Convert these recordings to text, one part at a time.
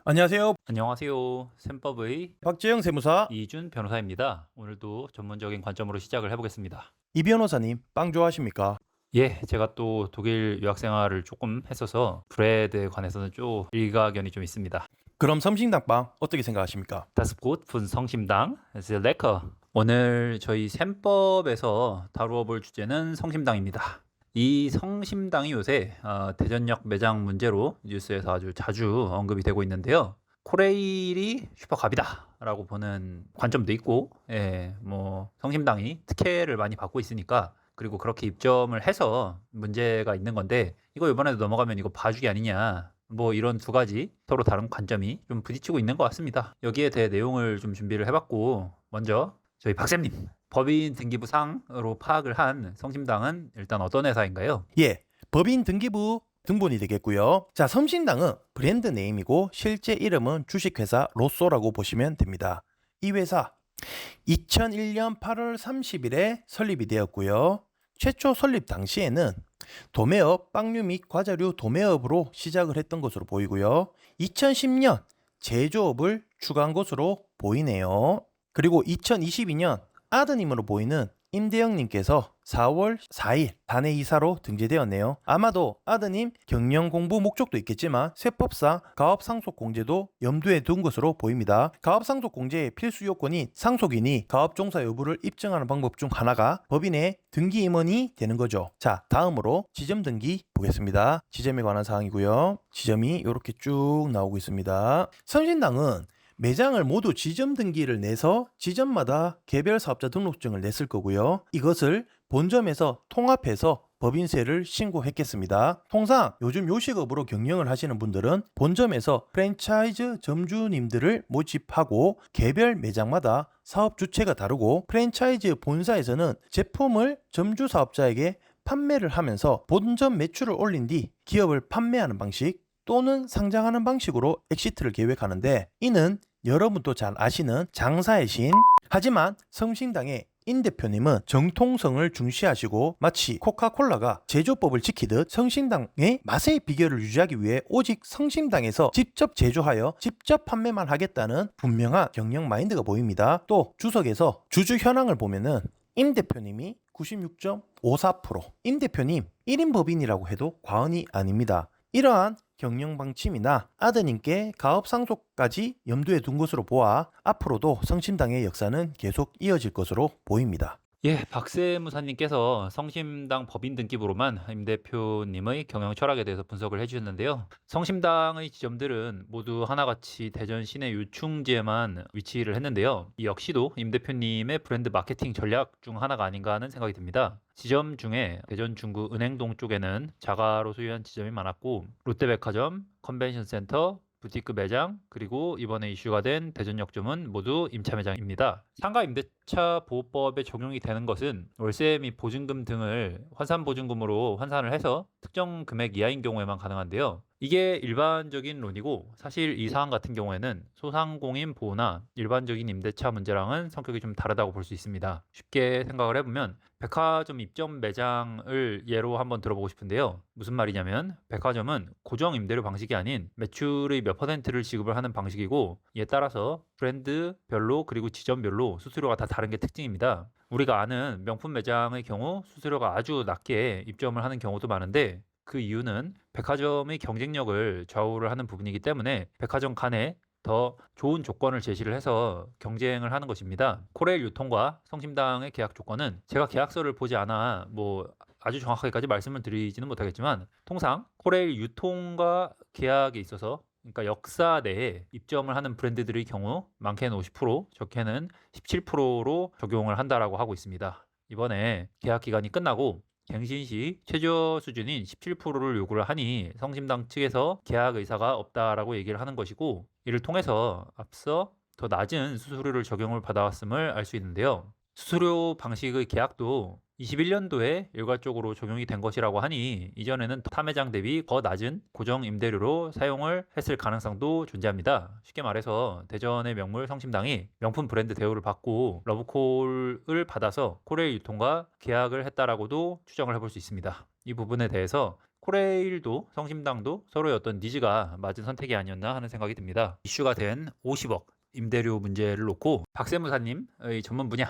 안녕하세요. 안녕하세요. 셈법의 박재영 세무사. 이준 변호사입니다. 오늘도 전문적인 관점으로 시작을 해보겠습니다. 이 변호사님, 빵 좋아하십니까? 예, 제가 또 독일 유학 생활을 조금 했어서 브레드에 관해서는 좀 일가견이 좀 있습니다. 그럼 섬신당 빵 어떻게 생각하십니까? Das Brot von 성심당, sehr lecker. 오늘 저희 셈법에서 다루어 볼 주제는 성심당입니다. 이 성심당이 요새 대전역 매장 문제로 뉴스에서 아주 자주 언급이 되고 있는데요. 코레일이 슈퍼갑이다라고 보는 관점도 있고, 뭐 성심당이 특혜를 많이 받고 있으니까, 그리고 그렇게 입점을 해서 문제가 있는 건데, 이거 이번에도 넘어가면 이거 봐주기 아니냐, 뭐 이런 두 가지 서로 다른 관점이 좀 부딪히고 있는 것 같습니다. 여기에 대해 내용을 좀 준비를 해봤고, 먼저 저희 박쌤님, 법인 등기부상으로 파악을 한 성심당은 일단 어떤 회사인가요? 예, 법인 등기부 등본이 되겠고요. 자, 섬신당은 브랜드 네임이고 실제 이름은 주식회사 로쏘라고 보시면 됩니다. 이 회사 2001년 8월 30일에 설립이 되었고요. 최초 설립 당시에는 도매업, 빵류 및 과자류 도매업으로 시작을 했던 것으로 보이고요. 2010년 제조업을 추가한 것으로 보이네요. 그리고 2022년 아드님으로 보이는 임대영님께서 4월 4일 단회이사로 등재되었네요. 아마도 아드님 경영 공부 목적도 있겠지만 세법상 가업상속 공제도 염두에 둔 것으로 보입니다. 가업상속 공제의 필수 요건이 상속인이 가업종사 여부를 입증하는 방법 중 하나가 법인의 등기 임원이 되는 거죠. 자, 다음으로 지점 등기 보겠습니다. 지점에 관한 사항이고요. 지점이 이렇게 쭉 나오고 있습니다. 성신당은 매장을 모두 지점 등기를 내서 지점마다 개별 사업자 등록증을 냈을 거고요. 이것을 본점에서 통합해서 법인세를 신고했겠습니다. 통상 요즘 요식업으로 경영을 하시는 분들은 본점에서 프랜차이즈 점주님들을 모집하고 개별 매장마다 사업 주체가 다르고 프랜차이즈 본사에서는 제품을 점주 사업자에게 판매를 하면서 본점 매출을 올린 뒤 기업을 판매하는 방식 또는 상장하는 방식으로 엑시트를 계획하는데, 이는 여러분도 잘 아시는 장사의 신. 하지만 성신당의 임 대표님은 정통성을 중시하시고 마치 코카콜라가 제조법을 지키듯 성신당의 맛의 비결을 유지하기 위해 오직 성신당에서 직접 제조하여 직접 판매만 하겠다는 분명한 경영 마인드가 보입니다. 또 주석에서 주주 현황을 보면은 임 대표님이 96.54%, 임 대표님 1인 법인이라고 해도 과언이 아닙니다. 이러한 경영 방침이나 아드님께 가업 상속까지 염두에 둔 것으로 보아 앞으로도 성심당의 역사는 계속 이어질 것으로 보입니다. 예, 박세무사님께서 성심당 법인 등기부로만 임 대표님의 경영 철학에 대해서 분석을 해주셨는데요. 성심당의 지점들은 모두 하나같이 대전 시내 유충지에만 위치를 했는데요. 이 역시도 임 대표님의 브랜드 마케팅 전략 중 하나가 아닌가 하는 생각이 듭니다. 지점 중에 대전 중구 은행동 쪽에는 자가로 소유한 지점이 많았고, 롯데백화점, 컨벤션센터, 부티크 매장, 그리고 이번에 이슈가 된 대전역점은 모두 임차 매장입니다. 상가 임대차 보호법에 적용이 되는 것은 월세 및 보증금 등을 환산 보증금으로 환산을 해서 특정 금액 이하인 경우에만 가능한데요. 이게 일반적인 론이고, 사실 이 사안 같은 경우에는 소상공인 보호나 일반적인 임대차 문제랑은 성격이 좀 다르다고 볼 수 있습니다. 쉽게 생각을 해보면 백화점 입점 매장을 예로 한번 들어보고 싶은데요. 무슨 말이냐면 백화점은 고정 임대료 방식이 아닌 매출의 몇 퍼센트를 지급을 하는 방식이고, 이에 따라서 브랜드별로 그리고 지점별로 수수료가 다 다른 게 특징입니다. 우리가 아는 명품 매장의 경우 수수료가 아주 낮게 입점을 하는 경우도 많은데, 그 이유는 백화점의 경쟁력을 좌우를 하는 부분이기 때문에 백화점 간에 더 좋은 조건을 제시를 해서 경쟁을 하는 것입니다. 코레일 유통과 성심당의 계약 조건은 제가 계약서를 보지 않아 뭐 아주 정확하게까지 말씀을 드리지는 못하겠지만, 통상 코레일 유통과 계약에 있어서, 그러니까 역사 내에 입점을 하는 브랜드들의 경우 많게는 50%, 적게는 17%로 적용을 한다라고 하고 있습니다. 이번에 계약 기간이 끝나고 갱신 시 최저 수준인 17%를 요구를 하니 성심당 측에서 계약 의사가 없다라고 얘기를 하는 것이고, 이를 통해서 앞서 더 낮은 수수료를 적용을 받아왔음을 알 수 있는데요. 수수료 방식의 계약도 21년도에 일괄적으로 적용이 된 것이라고 하니 이전에는 타 매장 대비 더 낮은 고정 임대료로 사용을 했을 가능성도 존재합니다. 쉽게 말해서 대전의 명물 성심당이 명품 브랜드 대우를 받고 러브콜을 받아서 코레일 유통과 계약을 했다라고도 추정을 해볼 수 있습니다. 이 부분에 대해서 코레일도 성심당도 서로의 어떤 니즈가 맞은 선택이 아니었나 하는 생각이 듭니다. 이슈가 된 50억 임대료 문제를 놓고 박세무사님의 전문 분야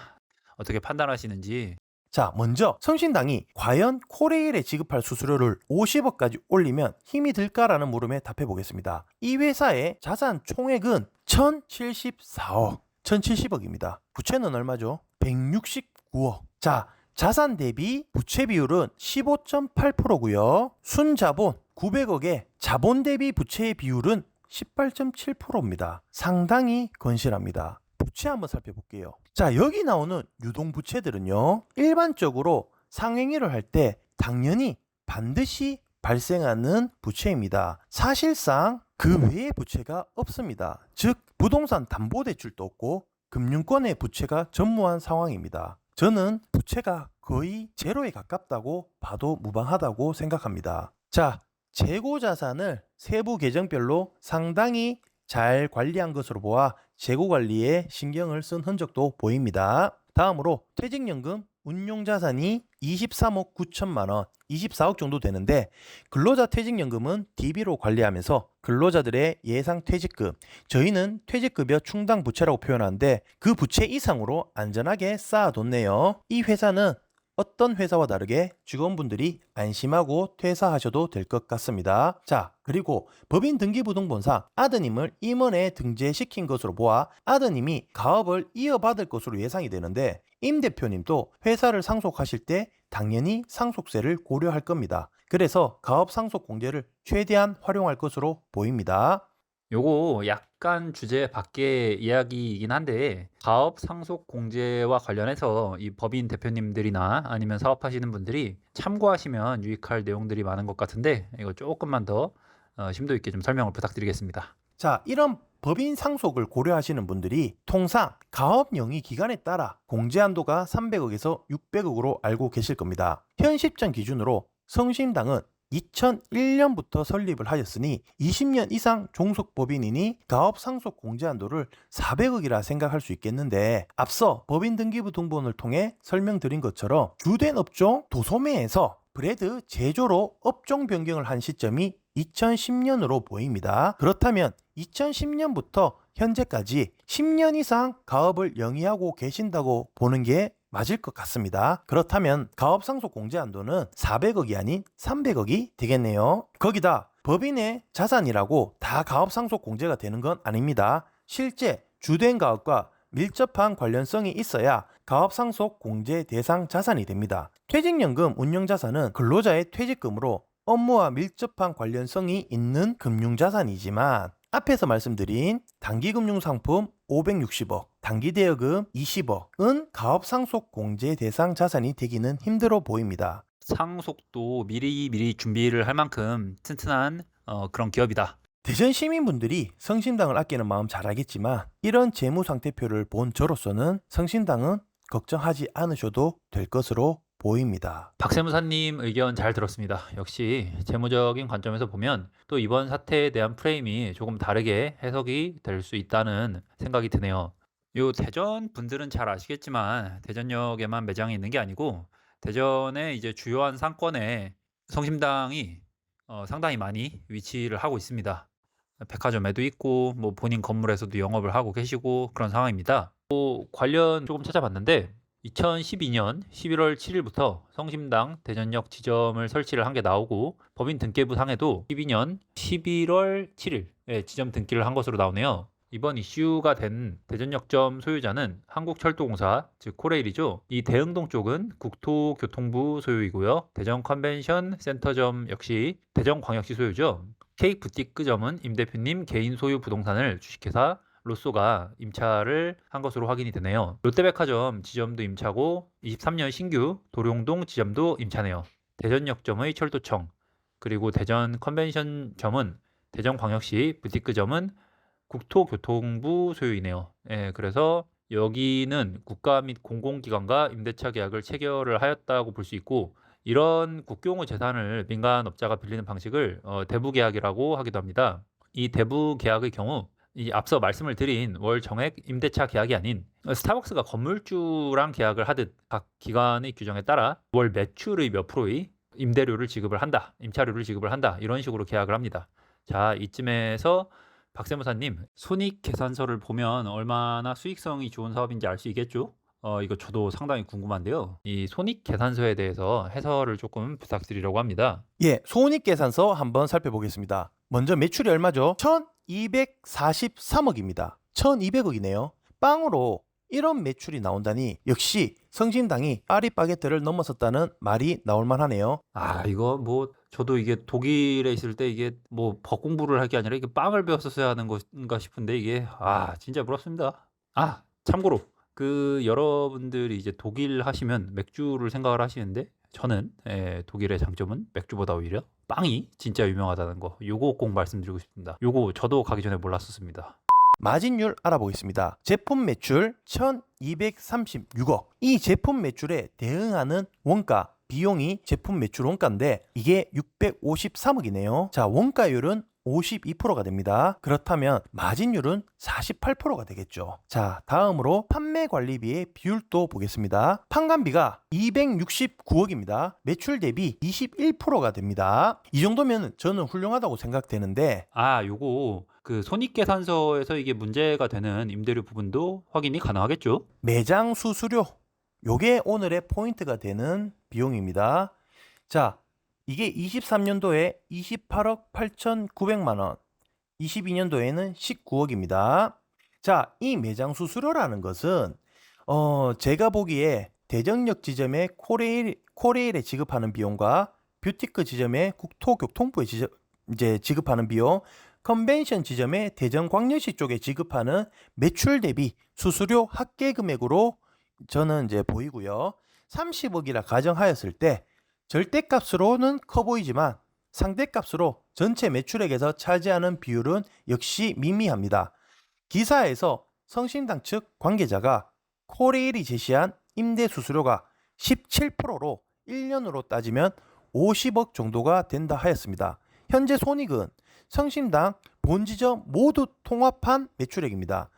어떻게 판단하시는지. 자, 먼저 성신당이 과연 코레일에 지급할 수수료를 50억까지 올리면 힘이 들까라는 물음에 답해 보겠습니다. 이 회사의 자산 총액은 1074억, 1070억입니다. 부채는 얼마죠? 169억. 자, 자산 대비 부채 비율은 15.8%고요. 순자본 900억에 자본 대비 부채의 비율은 18.7%입니다. 상당히 건실합니다. 부채 한번 살펴볼게요. 자, 여기 나오는 유동부채들은요, 일반적으로 상행위를 할 때 당연히 반드시 발생하는 부채입니다. 사실상 그 외의 부채가 없습니다. 즉, 부동산 담보대출도 없고 금융권의 부채가 전무한 상황입니다. 저는 부채가 거의 제로에 가깝다고 봐도 무방하다고 생각합니다. 자, 재고자산을 세부 계정별로 상당히 잘 관리한 것으로 보아 재고 관리에 신경을 쓴 흔적도 보입니다. 다음으로 퇴직연금 운용자산이 23억 9천만 원, 24억 정도 되는데 근로자 퇴직연금은 DB로 관리하면서 근로자들의 예상 퇴직금, 저희는 퇴직급여 충당 부채라고 표현하는데 그 부채 이상으로 안전하게 쌓아뒀네요. 이 회사는 어떤 회사와 다르게 직원분들이 안심하고 퇴사하셔도 될 것 같습니다. 자, 그리고 법인 등기부등본상 아드님을 임원에 등재시킨 것으로 보아 아드님이 가업을 이어받을 것으로 예상이 되는데 임 대표님도 회사를 상속하실 때 당연히 상속세를 고려할 겁니다. 그래서 가업 상속 공제를 최대한 활용할 것으로 보입니다. 요거 약간 주제 밖의 이야기이긴 한데 가업 상속 공제와 관련해서 이 법인 대표님들이나 아니면 사업하시는 분들이 참고하시면 유익할 내용들이 많은 것 같은데 이거 조금만 더 심도 있게 좀 설명을 부탁드리겠습니다. 자, 이런 법인 상속을 고려하시는 분들이 통상 가업 영위 기간에 따라 공제 한도가 300억에서 600억으로 알고 계실 겁니다. 현 시점 기준으로 성심당은 2001년부터 설립을 하였으니 20년 이상 종속법인이니 가업 상속 공제 한도를 400억이라 생각할 수 있겠는데 앞서 법인 등기부 등본을 통해 설명드린 것처럼 주된 업종 도소매에서 브레드 제조로 업종 변경을 한 시점이 2010년으로 보입니다. 그렇다면 2010년부터 현재까지 10년 이상 가업을 영위하고 계신다고 보는 게 맞을 것 같습니다. 그렇다면 가업 상속 공제 한도는 400억이 아닌 300억이 되겠네요. 거기다 법인의 자산이라고 다 가업 상속 공제가 되는 건 아닙니다. 실제 주된 가업과 밀접한 관련성이 있어야 가업 상속 공제 대상 자산이 됩니다. 퇴직연금 운용자산은 근로자의 퇴직금으로 업무와 밀접한 관련성이 있는 금융자산이지만 앞에서 말씀드린 단기금융상품 560억, 단기대여금 20억은 가업상속 공제 대상 자산이 되기는 힘들어 보입니다. 상속도 미리 준비를 할 만큼 튼튼한 그런 기업이다. 대전 시민분들이 성심당을 아끼는 마음 잘 알겠지만 이런 재무상태표를 본 저로서는 성심당은 걱정하지 않으셔도 될 것으로 보입니다. 박세무사님 의견 잘 들었습니다. 역시 재무적인 관점에서 보면 또 이번 사태에 대한 프레임이 조금 다르게 해석이 될 수 있다는 생각이 드네요. 요 대전 분들은 잘 아시겠지만 대전역에만 매장이 있는 게 아니고 대전의 이제 주요한 상권에 성심당이 상당히 많이 위치를 하고 있습니다. 백화점에도 있고 뭐 본인 건물에서도 영업을 하고 계시고 그런 상황입니다. 관련 조금 찾아봤는데 2012년 11월 7일부터 성심당 대전역 지점을 설치를 한 게 나오고 법인 등기부 상에도 12년 11월 7일에 지점 등기를 한 것으로 나오네요. 이번 이슈가 된 대전역점 소유자는 한국철도공사, 즉 코레일이죠. 이 대흥동 쪽은 국토교통부 소유이고요. 대전 컨벤션 센터점 역시 대전광역시 소유죠. K부티크점은 임 대표님 개인 소유 부동산을 주식회사 로쏘가 임차를 한 것으로 확인이 되네요. 롯데백화점 지점도 임차고 23년 신규 도룡동 지점도 임차네요. 대전역점의 철도청, 그리고 대전 컨벤션점은 대전광역시 부티크점은 국토교통부 소유이네요. 예, 그래서 여기는 국가 및 공공기관과 임대차 계약을 체결을 하였다고 볼 수 있고 이런 국경의 재산을 민간업자가 빌리는 방식을 대부계약이라고 하기도 합니다. 이 대부계약의 경우 이 앞서 말씀을 드린 월 정액 임대차 계약이 아닌 스타벅스가 건물주랑 계약을 하듯 각 기관의 규정에 따라 월 매출의 몇 프로의 임대료를 지급을 한다, 임차료를 지급을 한다, 이런 식으로 계약을 합니다. 자, 이쯤에서 박세무사님, 손익계산서를 보면 얼마나 수익성이 좋은 사업인지 알 수 있겠죠? 이거 저도 상당히 궁금한데요. 이 손익계산서에 대해서 해설을 조금 부탁드리려고 합니다. 예, 손익계산서 한번 살펴보겠습니다. 먼저 매출이 얼마죠? 1243억입니다. 1200억이네요. 빵으로 이런 매출이 나온다니 역시 성심당이 파리바게뜨를 넘어섰다는 말이 나올 만하네요. 이거 뭐 저도 이게 독일에 있을 때 이게 뭐 법 공부를 할 게 아니라 이게 빵을 배웠었어야 하는 것인가 싶은데 이게 진짜 부럽습니다. 참고로 여러분들이 이제 독일 하시면 맥주를 생각을 하시는데 저는 독일의 장점은 맥주보다 오히려 빵이 진짜 유명하다는 거, 요거 꼭 말씀드리고 싶습니다. 요거 저도 가기 전에 몰랐었습니다. 마진율 알아보겠습니다. 제품 매출 1236억. 이 제품 매출에 대응하는 원가, 비용이 제품 매출 원가인데 이게 653억이네요. 자, 원가율은 52%가 됩니다. 그렇다면 마진율은 48%가 되겠죠. 자, 다음으로 판매 관리비의 비율도 보겠습니다. 판관비가 269억입니다. 매출 대비 21%가 됩니다. 이 정도면 저는 훌륭하다고 생각되는데 요거 손익계산서에서 이게 문제가 되는 임대료 부분도 확인이 가능하겠죠? 매장 수수료, 요게 오늘의 포인트가 되는 비용입니다. 자, 이게 23년도에 28억 8,900만 원, 22년도에는 19억입니다. 자, 이 매장 수수료라는 것은 제가 보기에 대전역 지점의 코레일에 지급하는 비용과 뷰티크 지점의 국토교통부에 지급하는 비용, 컨벤션 지점의 대전광역시 쪽에 지급하는 매출 대비 수수료 합계 금액으로 저는 이제 보이고요. 30억이라 가정하였을 때 절대값으로는 커 보이지만 상대값으로 전체 매출액에서 차지하는 비율은 역시 미미합니다. 기사에서 성심당 측 관계자가 코레일이 제시한 임대 수수료가 17%로 1년으로 따지면 50억 정도가 된다 하였습니다. 현재 손익은 성심당 본지점 모두 통합한 매출액입니다.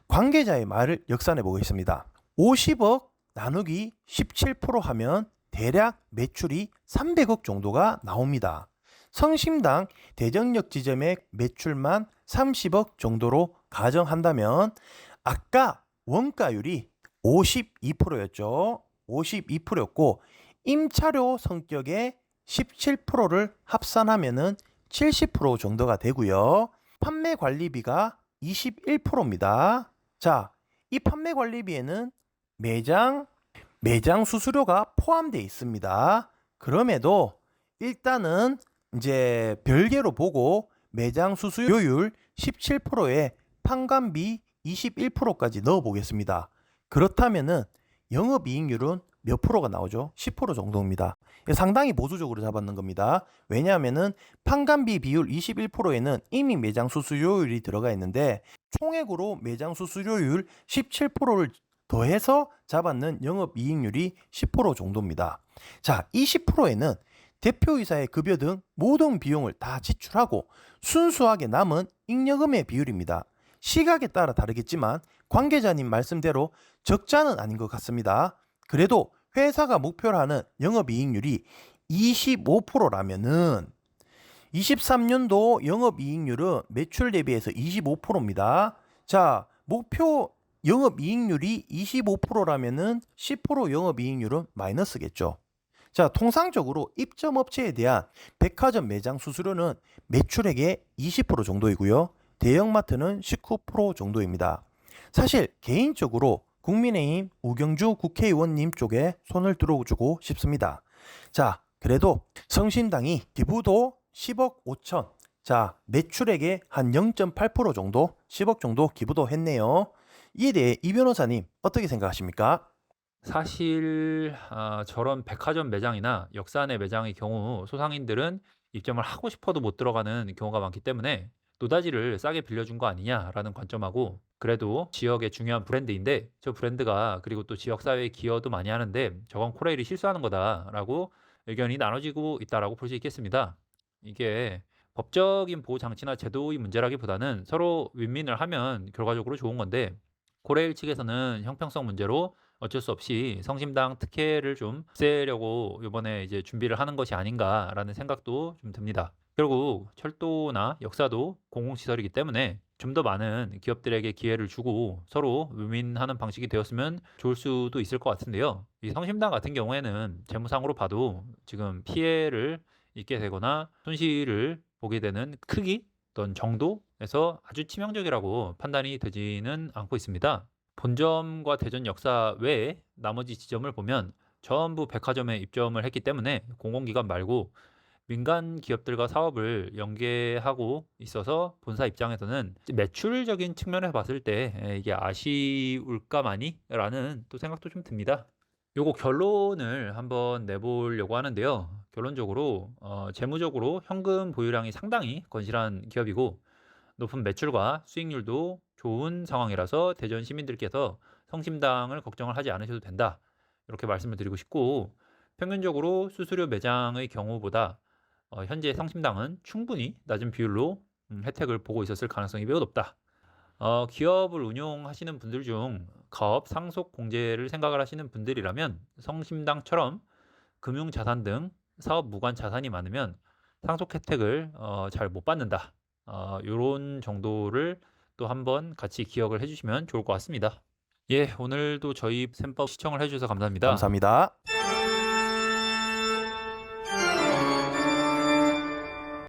관계자의 말을 역산해 보겠습니다. 50억 나누기 17% 하면 대략 매출이 300억 정도가 나옵니다. 성심당 대전역 지점의 매출만 30억 정도로 가정한다면 아까 원가율이 52%였죠. 52%였고 임차료 성격의 17%를 합산하면은 70% 정도가 되고요. 판매 관리비가 21%입니다. 자, 이 판매 관리비에는 매장 수수료가 포함되어 있습니다. 그럼에도 일단은 이제 별개로 보고 매장 수수료율 17%에 판관비 21%까지 넣어 보겠습니다. 그렇다면은 영업이익률은 몇 프로가 나오죠? 10% 정도입니다. 상당히 보수적으로 잡았는 겁니다. 왜냐하면은 판관비 비율 21%에는 이미 매장 수수료율이 들어가 있는데 총액으로 매장 수수료율 17%를 더해서 잡았는 영업이익률이 10% 정도입니다. 자, 이 10%에는 대표이사의 급여 등 모든 비용을 다 지출하고 순수하게 남은 잉여금의 비율입니다. 시각에 따라 다르겠지만 관계자님 말씀대로 적자는 아닌 것 같습니다. 그래도 회사가 목표로 하는 영업이익률이 25%라면은 23년도 영업이익률은 매출 대비해서 25%입니다. 자, 목표 영업이익률이 25%라면은 10% 영업이익률은 마이너스겠죠. 자, 통상적으로 입점업체에 대한 백화점 매장 수수료는 매출액의 20% 정도이고요. 대형마트는 19% 정도입니다. 사실 개인적으로 국민의힘 우경주 국회의원님 쪽에 손을 들어주고 싶습니다. 자, 그래도 성심당이 기부도 10억 5천, 자, 매출액의 한 0.8% 정도, 10억 정도 기부도 했네요. 이에 대해 이 변호사님 어떻게 생각하십니까? 사실 저런 백화점 매장이나 역사안의 매장의 경우 소상인들은 입점을 하고 싶어도 못 들어가는 경우가 많기 때문에 노다지를 싸게 빌려준 거 아니냐라는 관점하고, 그래도 지역의 중요한 브랜드인데 저 브랜드가 그리고 또 지역사회에 기여도 많이 하는데 저건 코레일이 실수하는 거다라고 의견이 나눠지고 있다라고 볼 수 있겠습니다. 이게 법적인 보호 장치나 제도의 문제라기보다는 서로 윈윈을 하면 결과적으로 좋은 건데, 코레일 측에서는 형평성 문제로 어쩔 수 없이 성심당 특혜를 좀 없애려고 이번에 이제 준비를 하는 것이 아닌가라는 생각도 좀 듭니다. 결국 철도나 역사도 공공시설이기 때문에 좀 더 많은 기업들에게 기회를 주고 서로 윈윈하는 방식이 되었으면 좋을 수도 있을 것 같은데요. 이 성심당 같은 경우에는 재무상으로 봐도 지금 피해를 입게 되거나 손실을 보게 되는 크기 어떤 정도에서 아주 치명적이라고 판단이 되지는 않고 있습니다. 본점과 대전 역사 외에 나머지 지점을 보면 전부 백화점에 입점을 했기 때문에 공공기관 말고 민간 기업들과 사업을 연계하고 있어서 본사 입장에서는 매출적인 측면에서 봤을 때 이게 아쉬울까마니라는 또 생각도 좀 듭니다. 요거 결론을 한번 내보려고 하는데요. 결론적으로 재무적으로 현금 보유량이 상당히 건실한 기업이고 높은 매출과 수익률도 좋은 상황이라서 대전 시민들께서 성심당을 걱정을 하지 않으셔도 된다. 이렇게 말씀을 드리고 싶고 평균적으로 수수료 매장의 경우보다 현재 성심당은 충분히 낮은 비율로 혜택을 보고 있었을 가능성이 매우 높다. 기업을 운용하시는 분들 중 가업 상속 공제를 생각을 하시는 분들이라면 성심당처럼 금융자산 등 사업 무관 자산이 많으면 상속 혜택을 잘 못 받는다. 요런 정도를 또 한번 같이 기억을 해주시면 좋을 것 같습니다. 예, 오늘도 저희 셈법 시청을 해주셔서 감사합니다. 감사합니다.